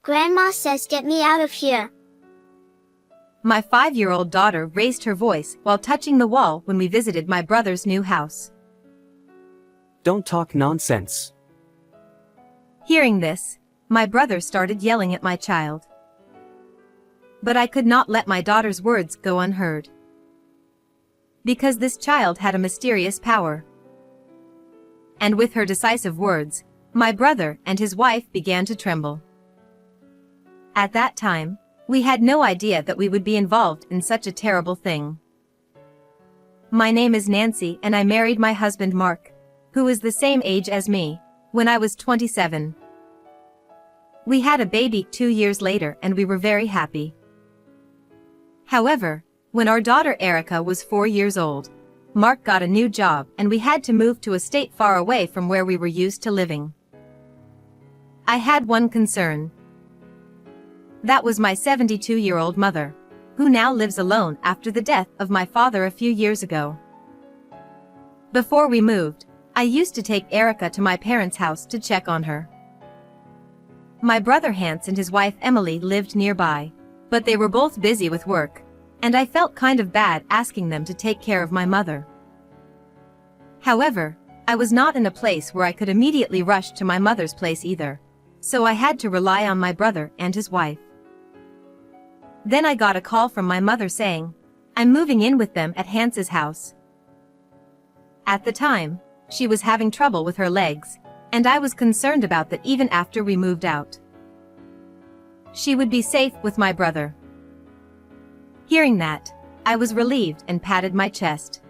Grandma says get me out of here. My 5-year-old daughter raised her voice while touching the wall when we visited my brother's new house. Don't talk nonsense. Hearing this, my brother started yelling at my child. But I could not let my daughter's words go unheard. Because this child had a mysterious power. And with her decisive words, my brother and his wife began to tremble. At that time, we had no idea that we would be involved in such a terrible thing. My name is Nancy and I married my husband Mark, who is the same age as me, when I was 27. We had a baby 2 years later and we were very happy. However, when our daughter Erica was 4 years old, Mark got a new job and we had to move to a state far away from where we were used to living. I had one concern. That was my 72-year-old mother, who now lives alone after the death of my father a few years ago. Before we moved, I used to take Erica to my parents' house to check on her. My brother Hans and his wife Emily lived nearby, but they were both busy with work, and I felt kind of bad asking them to take care of my mother. However, I was not in a place where I could immediately rush to my mother's place either, so I had to rely on my brother and his wife. Then I got a call from my mother saying, I'm moving in with them at Hans's house. At the time, she was having trouble with her legs, and I was concerned about that even after we moved out. She would be safe with my brother. Hearing that, I was relieved and patted my chest.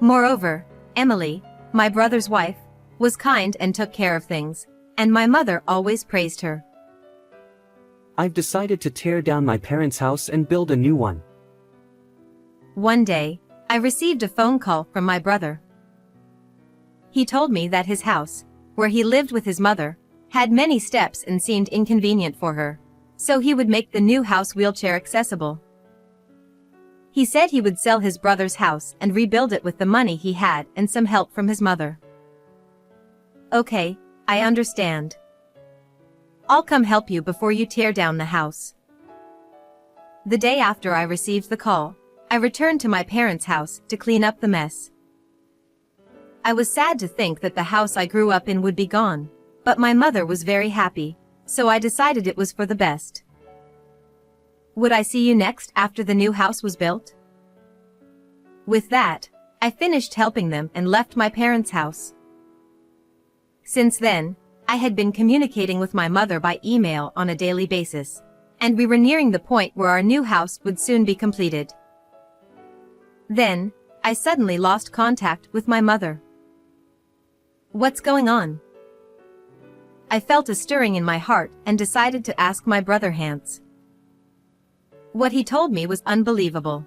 Moreover, Emily, my brother's wife, was kind and took care of things, and my mother always praised her. I've decided to tear down my parents' house and build a new one. One day, I received a phone call from my brother. He told me that his house, where he lived with his mother, had many steps and seemed inconvenient for her, so he would make the new house wheelchair accessible. He said he would sell his brother's house and rebuild it with the money he had and some help from his mother. Okay, I understand. I'll come help you before you tear down the house. The day after I received the call, I returned to my parents' house to clean up the mess. I was sad to think that the house I grew up in would be gone, but my mother was very happy, so I decided it was for the best. Would I see you next after the new house was built? With that, I finished helping them and left my parents' house. Since then, I had been communicating with my mother by email on a daily basis, and we were nearing the point where our new house would soon be completed. Then, I suddenly lost contact with my mother. What's going on? I felt a stirring in my heart and decided to ask my brother Hans. What he told me was unbelievable.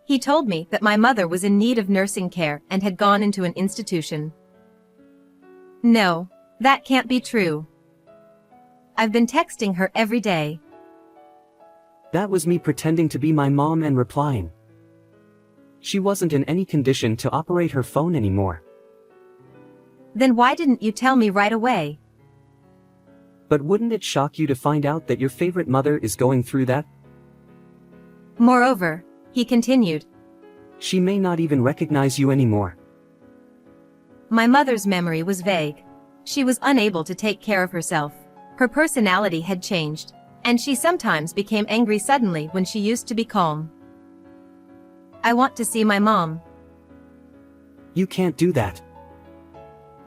He told me that my mother was in need of nursing care and had gone into an institution. No, that can't be true. I've been texting her every day. That was me pretending to be my mom and replying. She wasn't in any condition to operate her phone anymore. Then why didn't you tell me right away? But wouldn't it shock you to find out that your favorite mother is going through that? Moreover, he continued, she may not even recognize you anymore. My mother's memory was vague. She was unable to take care of herself. Her personality had changed, and she sometimes became angry suddenly when she used to be calm. I want to see my mom. You can't do that.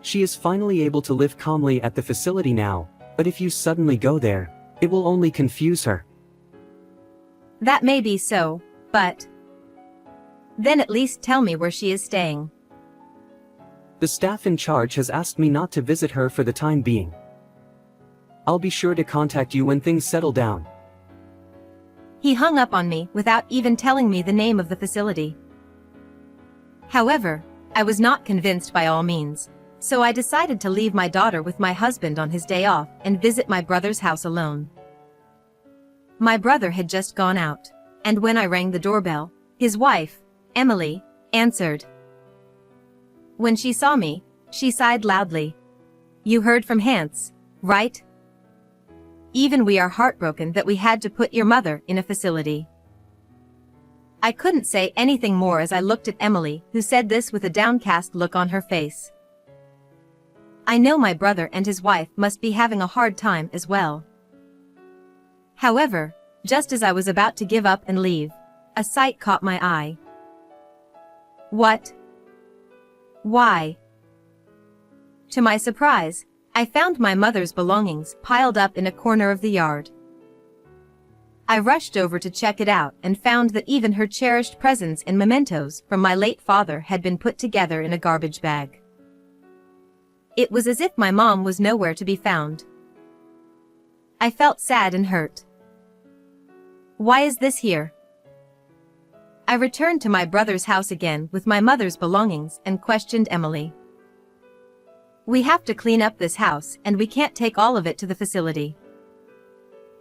She is finally able to live calmly at the facility now, but if you suddenly go there, it will only confuse her. That may be so, but then at least tell me where she is staying. The staff in charge has asked me not to visit her for the time being. I'll be sure to contact you when things settle down. He hung up on me without even telling me the name of the facility. However, I was not convinced by all means, so I decided to leave my daughter with my husband on his day off and visit my brother's house alone. My brother had just gone out, and when I rang the doorbell, his wife, Emily, answered. When she saw me, she sighed loudly. You heard from Hans, right? Even we are heartbroken that we had to put your mother in a facility." I couldn't say anything more as I looked at Emily, who said this with a downcast look on her face. I know my brother and his wife must be having a hard time as well. However, just as I was about to give up and leave, a sight caught my eye. What? Why? To my surprise, I found my mother's belongings piled up in a corner of the yard. I rushed over to check it out and found that even her cherished presents and mementos from my late father had been put together in a garbage bag. It was as if my mom was nowhere to be found. I felt sad and hurt. Why is this here? I returned to my brother's house again with my mother's belongings and questioned Emily. We have to clean up this house and we can't take all of it to the facility.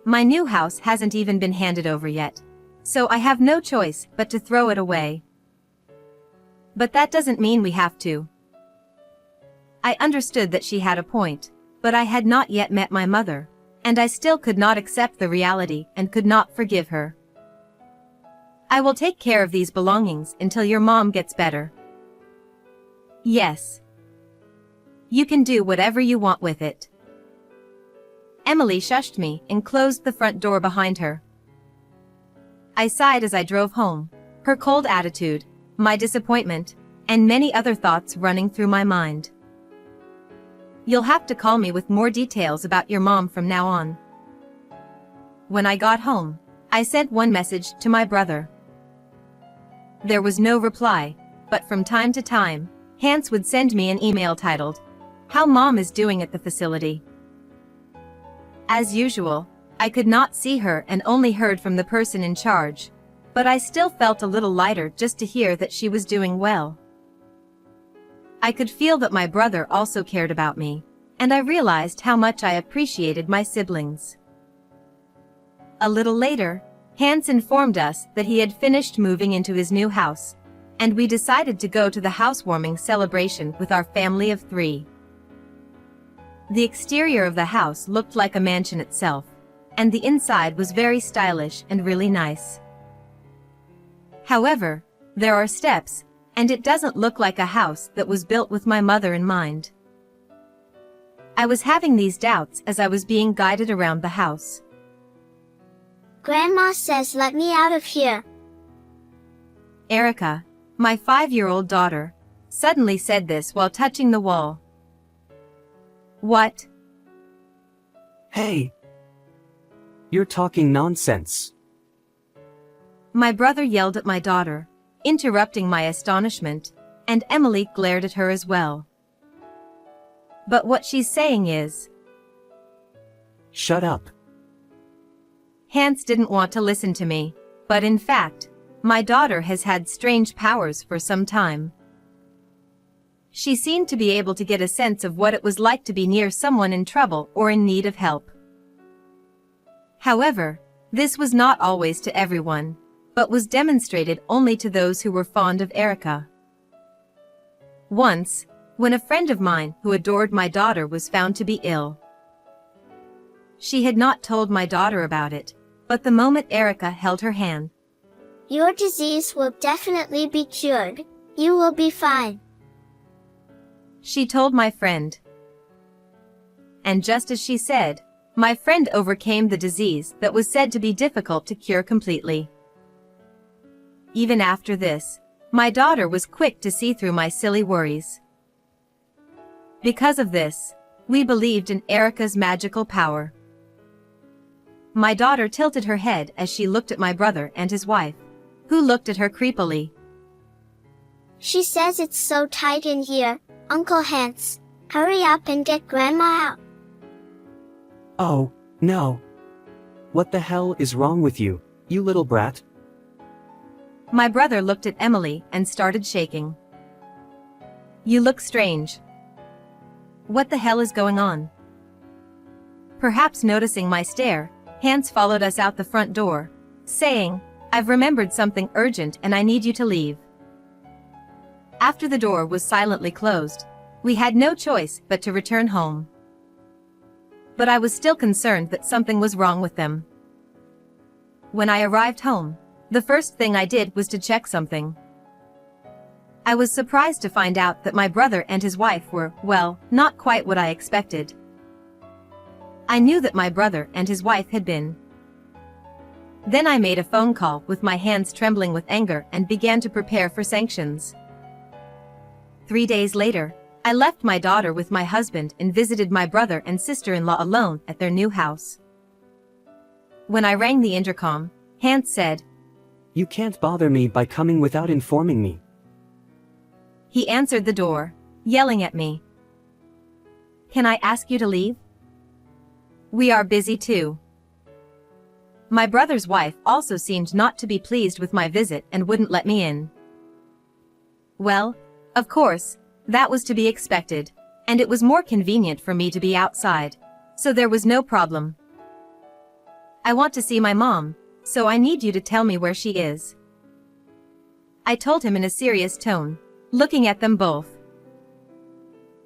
My new house hasn't even been handed over yet, so I have no choice but to throw it away. But that doesn't mean we have to. I understood that she had a point, but I had not yet met my mother, and I still could not accept the reality and could not forgive her. I will take care of these belongings until your mom gets better. Yes. You can do whatever you want with it. Emily shushed me and closed the front door behind her. I sighed as I drove home, her cold attitude, my disappointment, and many other thoughts running through my mind. You'll have to call me with more details about your mom from now on. When I got home, I sent one message to my brother. There was no reply, but from time to time, Hans would send me an email titled, "How Mom is Doing at the Facility." As usual, I could not see her and only heard from the person in charge, but I still felt a little lighter just to hear that she was doing well. I could feel that my brother also cared about me, and I realized how much I appreciated my siblings. A little later, Hans informed us that he had finished moving into his new house, and we decided to go to the housewarming celebration with our family of 3. The exterior of the house looked like a mansion itself, and the inside was very stylish and really nice. However, there are steps, and it doesn't look like a house that was built with my mother in mind. I was having these doubts as I was being guided around the house. Grandma says let me out of here. Erica, my 5-year-old daughter, suddenly said this while touching the wall. What? Hey! You're talking nonsense. My brother yelled at my daughter, interrupting my astonishment, and Emily glared at her as well. But what she's saying is... Shut up. Hans didn't want to listen to me, but in fact, my daughter has had strange powers for some time. She seemed to be able to get a sense of what it was like to be near someone in trouble or in need of help. However, this was not always to everyone, but was demonstrated only to those who were fond of Erica. Once, when a friend of mine who adored my daughter was found to be ill. She had not told my daughter about it, but the moment Erica held her hand, Your disease will definitely be cured. You will be fine. She told my friend. And just as she said, my friend overcame the disease that was said to be difficult to cure completely. Even after this, my daughter was quick to see through my silly worries. Because of this, we believed in Erica's magical power. My daughter tilted her head as she looked at my brother and his wife, who looked at her creepily. She says it's so tight in here, Uncle Hans. Hurry up and get Grandma out. Oh, no. What the hell is wrong with you, you little brat? My brother looked at Emily and started shaking. You look strange. What the hell is going on? Perhaps noticing my stare, Hans followed us out the front door, saying, I've remembered something urgent and I need you to leave. After the door was silently closed, we had no choice but to return home. but I was still concerned that something was wrong with them. When I arrived home, the first thing I did was to check something. I was surprised to find out that my brother and his wife were, well, not quite what I expected. I knew that my brother and his wife had been. Then I made a phone call with my hands trembling with anger and began to prepare for sanctions. 3 days later, I left my daughter with my husband and visited my brother and sister-in-law alone at their new house. When I rang the intercom, Hans said, "You can't bother me by coming without informing me." He answered the door, yelling at me. "Can I ask you to leave? We are busy too." My brother's wife also seemed not to be pleased with my visit and wouldn't let me in. Well, of course, that was to be expected, and it was more convenient for me to be outside, so there was no problem. "I want to see my mom, so I need you to tell me where she is," I told him in a serious tone, looking at them both.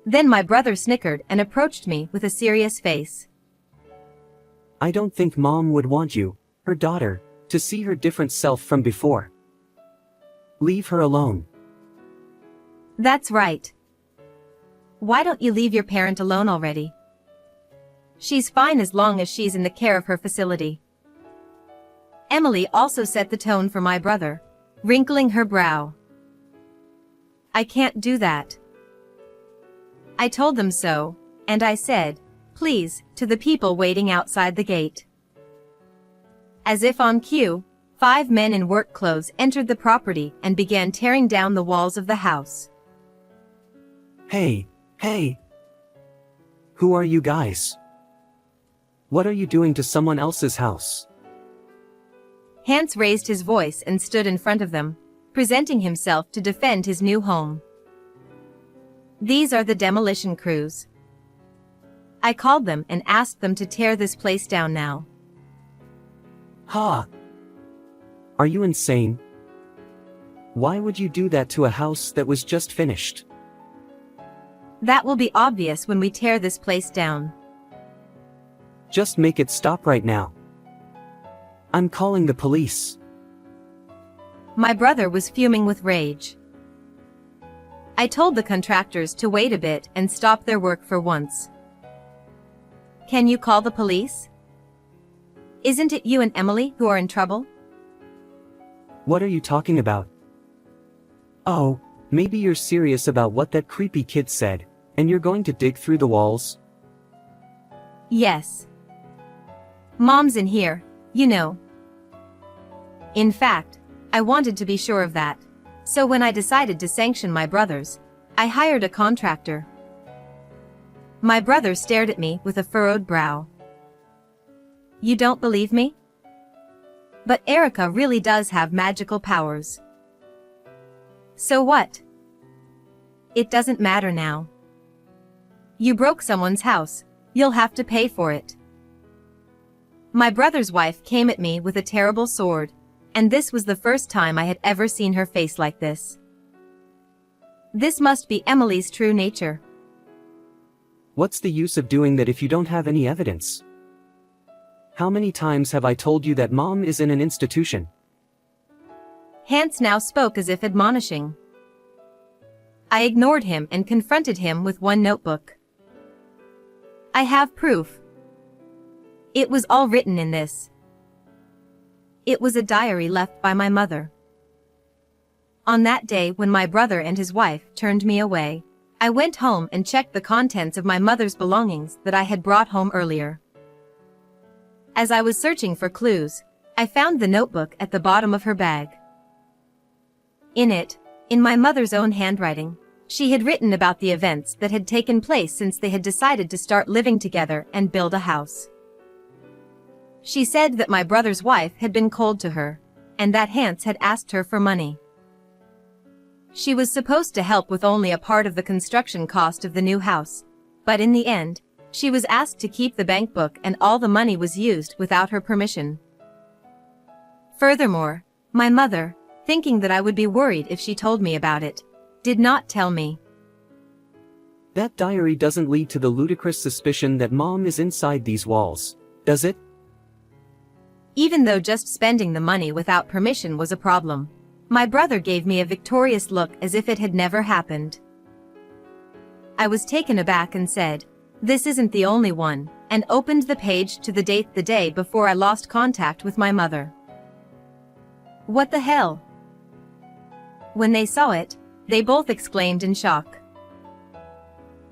Then my brother snickered and approached me with a serious face. "I don't think Mom would want you, her daughter, to see her different self from before. Leave her alone." "That's right. Why don't you leave your parent alone already? She's fine as long as she's in the care of her facility." Emily also set the tone for my brother, wrinkling her brow. "I can't do that." I told them so, and I said, "Please," to the people waiting outside the gate. As if on cue, 5 men in work clothes entered the property and began tearing down the walls of the house. Hey! Who are you guys? What are you doing to someone else's house?" Hans raised his voice and stood in front of them, presenting himself to defend his new home. "These are the demolition crews. I called them and asked them to tear this place down now." Ha! Are you insane? Why would you do that to a house that was just finished? "That will be obvious when we tear this place down." Just make it stop right now. I'm calling the police. My brother was fuming with rage. I told the contractors to wait a bit and stop their work for once. "Can you call the police? Isn't it you and Emily who are in trouble?" What are you talking about? Oh, maybe you're serious about what that creepy kid said, and you're going to dig through the walls? "Yes. Mom's in here, you know." In fact, I wanted to be sure of that, so when I decided to sanction my brothers, I hired a contractor. My brother stared at me with a furrowed brow. "You don't believe me? But Erica really does have magical powers." "So what? It doesn't matter now. You broke someone's house, you'll have to pay for it." My brother's wife came at me with a terrible sword, and this was the first time I had ever seen her face like this. This must be Emily's true nature. What's the use of doing that if you don't have any evidence? How many times have I told you that Mom is in an institution? Hans now spoke as if admonishing. I ignored him and confronted him with one notebook. "I have proof. It was all written in this." It was a diary left by my mother. On that day when my brother and his wife turned me away, I went home and checked the contents of my mother's belongings that I had brought home earlier. As I was searching for clues, I found the notebook at the bottom of her bag. In it, in my mother's own handwriting, she had written about the events that had taken place since they had decided to start living together and build a house. She said that my brother's wife had been cold to her, and that Hans had asked her for money. She was supposed to help with only a part of the construction cost of the new house, but in the end, she was asked to keep the bank book and all the money was used without her permission. Furthermore, my mother, thinking that I would be worried if she told me about it, did not tell me. That diary doesn't lead to the ludicrous suspicion that Mom is inside these walls, does it? Even though just spending the money without permission was a problem, my brother gave me a victorious look as if it had never happened. I was taken aback and said, "This isn't the only one," and opened the page to the date the day before I lost contact with my mother. "What the hell?" When they saw it, they both exclaimed in shock.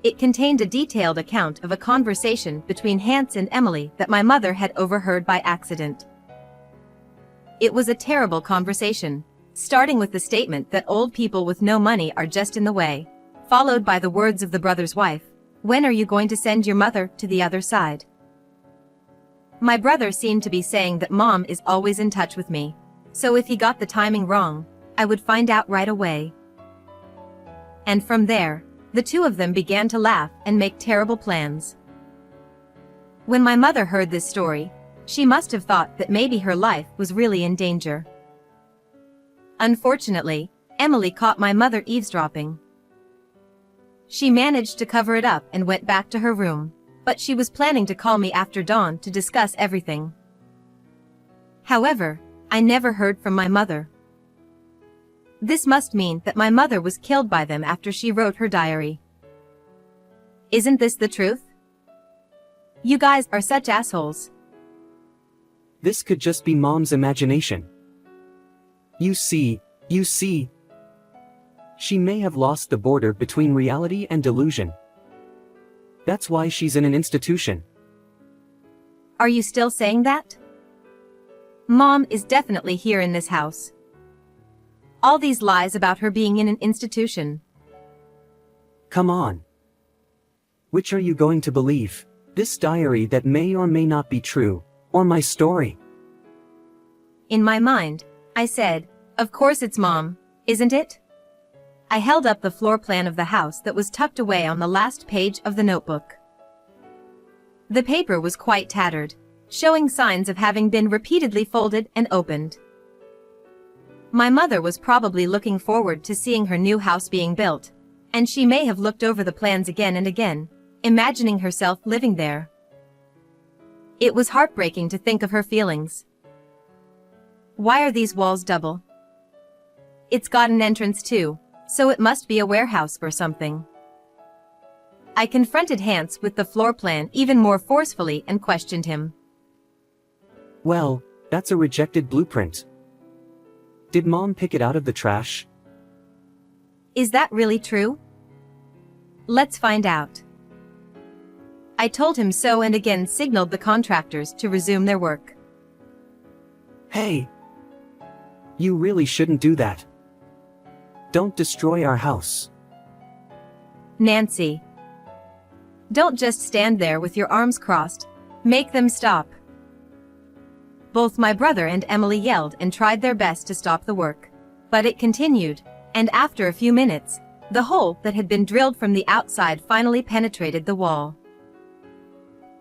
It contained a detailed account of a conversation between Hans and Emily that my mother had overheard by accident. It was a terrible conversation, starting with the statement that old people with no money are just in the way, followed by the words of the brother's wife, "When are you going to send your mother to the other side?" My brother seemed to be saying that Mom is always in touch with me, so if he got the timing wrong, I would find out right away. And from there, the two of them began to laugh and make terrible plans. When my mother heard this story, she must have thought that maybe her life was really in danger. Unfortunately, Emily caught my mother eavesdropping. She managed to cover it up and went back to her room, but she was planning to call me after dawn to discuss everything. However, I never heard from my mother. This must mean that my mother was killed by them after she wrote her diary. Isn't this the truth? You guys are such assholes. This could just be Mom's imagination. You see, she may have lost the border between reality and delusion. That's why she's in an institution. Are you still saying that? Mom is definitely here in this house. All these lies about her being in an institution. Come on. Which are you going to believe? This diary that may or may not be true, or my story? In my mind, I said, "Of course it's Mom, isn't it?" I held up the floor plan of the house that was tucked away on the last page of the notebook. The paper was quite tattered, showing signs of having been repeatedly folded and opened. My mother was probably looking forward to seeing her new house being built, and she may have looked over the plans again and again, imagining herself living there. It was heartbreaking to think of her feelings. Why are these walls double? It's got an entrance too, so it must be a warehouse or something. I confronted Hans with the floor plan even more forcefully and questioned him. Well, that's a rejected blueprint. Did Mom pick it out of the trash? Is that really true? Let's find out. I told him so and again signaled the contractors to resume their work. Hey! You really shouldn't do that. Don't destroy our house. Nancy. Don't just stand there with your arms crossed. Make them stop. Both my brother and Emily yelled and tried their best to stop the work. But it continued, and after a few minutes, the hole that had been drilled from the outside finally penetrated the wall.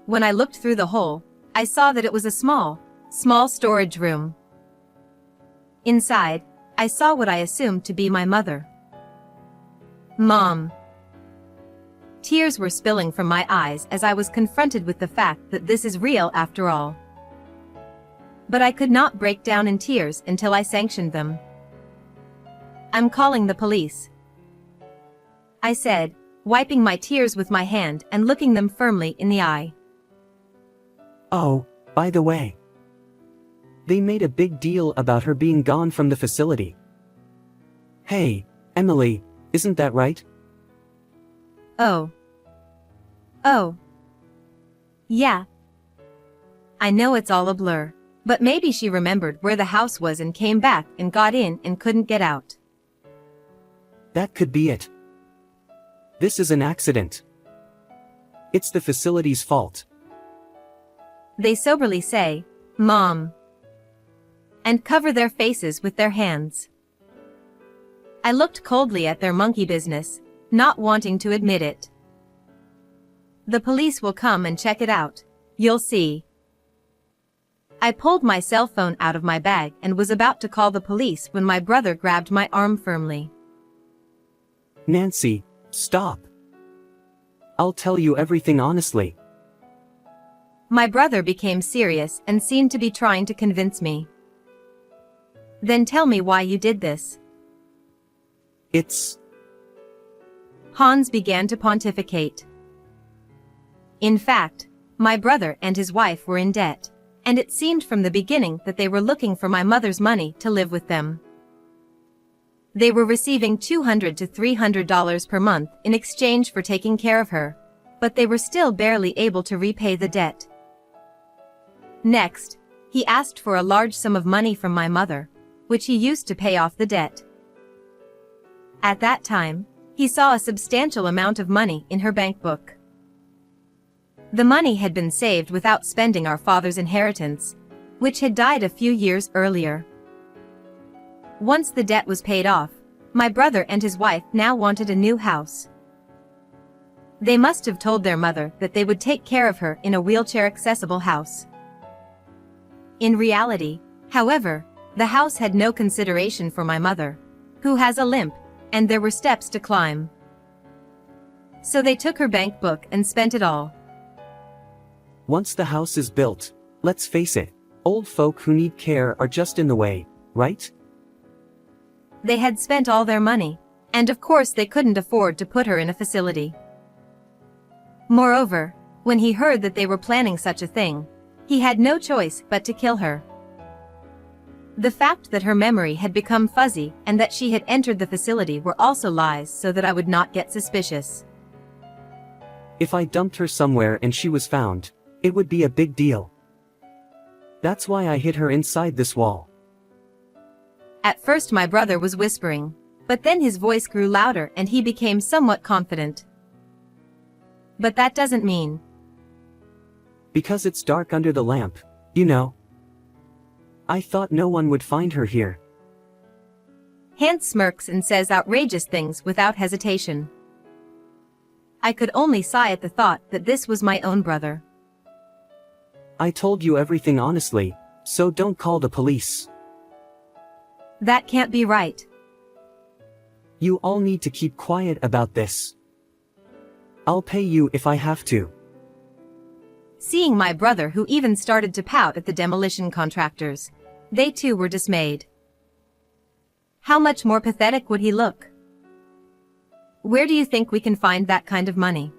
When I looked through the hole, I saw that it was a small storage room. Inside, I saw what I assumed to be my mother. Mom. Tears were spilling from my eyes as I was confronted with the fact that this is real after all. But I could not break down in tears until I sanctioned them. "I'm calling the police," I said, wiping my tears with my hand and looking them firmly in the eye. Oh, by the way. They made a big deal about her being gone from the facility. Hey, Emily, isn't that right? Oh. Yeah. I know it's all a blur, but maybe she remembered where the house was and came back and got in and couldn't get out. That could be it. This is an accident. It's the facility's fault. They soberly say, "Mom," and cover their faces with their hands. I looked coldly at their monkey business, not wanting to admit it. "The police will come and check it out, you'll see." I pulled my cell phone out of my bag and was about to call the police when my brother grabbed my arm firmly. Nancy, stop. I'll tell you everything honestly. My brother became serious and seemed to be trying to convince me. Then tell me why you did this. It's... Hans began to pontificate. In fact, my brother and his wife were in debt, and it seemed from the beginning that they were looking for my mother's money to live with them. They were receiving $200 to $300 per month in exchange for taking care of her, but they were still barely able to repay the debt. Next, he asked for a large sum of money from my mother, which he used to pay off the debt. At that time, he saw a substantial amount of money in her bank book. The money had been saved without spending our father's inheritance, which had died a few years earlier. Once the debt was paid off, my brother and his wife now wanted a new house. They must have told their mother that they would take care of her in a wheelchair-accessible house. In reality, however, the house had no consideration for my mother, who has a limp, and there were steps to climb. So they took her bank book and spent it all. Once the house is built, let's face it, old folk who need care are just in the way, right? They had spent all their money, and of course they couldn't afford to put her in a facility. Moreover, when he heard that they were planning such a thing, he had no choice but to kill her. The fact that her memory had become fuzzy and that she had entered the facility were also lies so that I would not get suspicious. If I dumped her somewhere and she was found, it would be a big deal. That's why I hid her inside this wall. At first my brother was whispering, but then his voice grew louder and he became somewhat confident. But that doesn't mean. Because it's dark under the lamp, you know. I thought no one would find her here. Hans smirks and says outrageous things without hesitation. I could only sigh at the thought that this was my own brother. I told you everything honestly, so don't call the police. That can't be right. You all need to keep quiet about this. I'll pay you if I have to. Seeing my brother, who even started to pout at the demolition contractors, they too were dismayed. How much more pathetic would he look? Where do you think we can find that kind of money?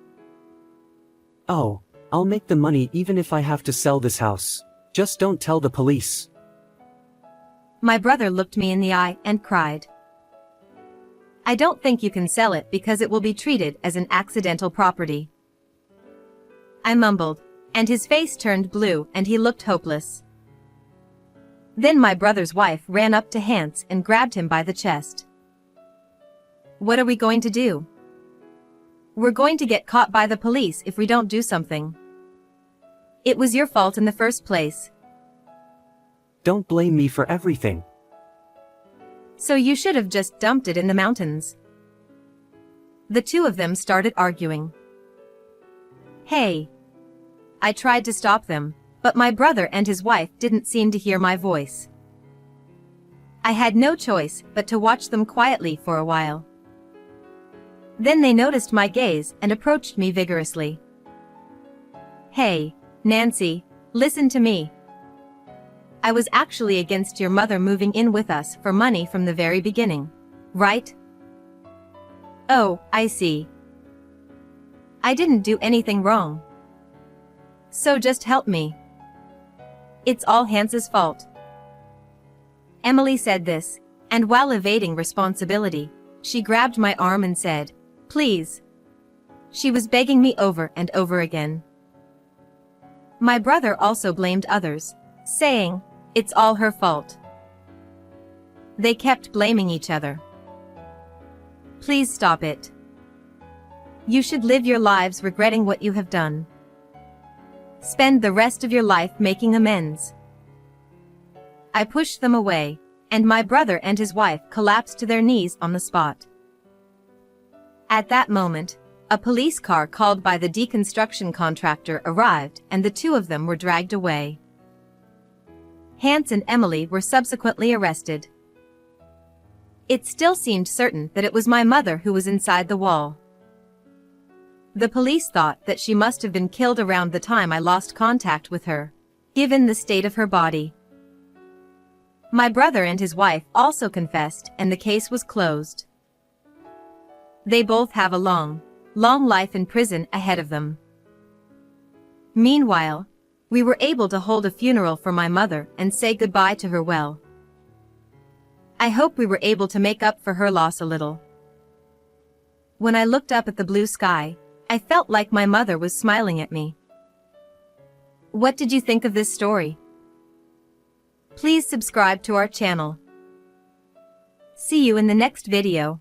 Oh, I'll make the money even if I have to sell this house. Just don't tell the police. My brother looked me in the eye and cried. I don't think you can sell it because it will be treated as an accidental property. I mumbled, and his face turned blue and he looked hopeless. Then my brother's wife ran up to Hans and grabbed him by the chest. What are we going to do? We're going to get caught by the police if we don't do something. It was your fault in the first place. Don't blame me for everything. So you should have just dumped it in the mountains. The two of them started arguing. Hey! I tried to stop them, but my brother and his wife didn't seem to hear my voice. I had no choice but to watch them quietly for a while. Then they noticed my gaze and approached me vigorously. Hey, Nancy, listen to me. I was actually against your mother moving in with us for money from the very beginning, right? Oh, I see. I didn't do anything wrong. So just help me. It's all Hans's fault. Emily said this, and while evading responsibility, she grabbed my arm and said, "Please." She was begging me over and over again. My brother also blamed others, saying, "It's all her fault." They kept blaming each other. Please stop it. You should live your lives regretting what you have done. Spend the rest of your life making amends. I pushed them away, and my brother and his wife collapsed to their knees on the spot. At that moment, a police car called by the deconstruction contractor arrived and the two of them were dragged away. Hans and Emily were subsequently arrested. It still seemed certain that it was my mother who was inside the wall. The police thought that she must have been killed around the time I lost contact with her, given the state of her body. My brother and his wife also confessed, and the case was closed. They both have a long life in prison ahead of them. Meanwhile, we were able to hold a funeral for my mother and say goodbye to her well. I hope we were able to make up for her loss a little. When I looked up at the blue sky, I felt like my mother was smiling at me. What did you think of this story? Please subscribe to our channel. See you in the next video.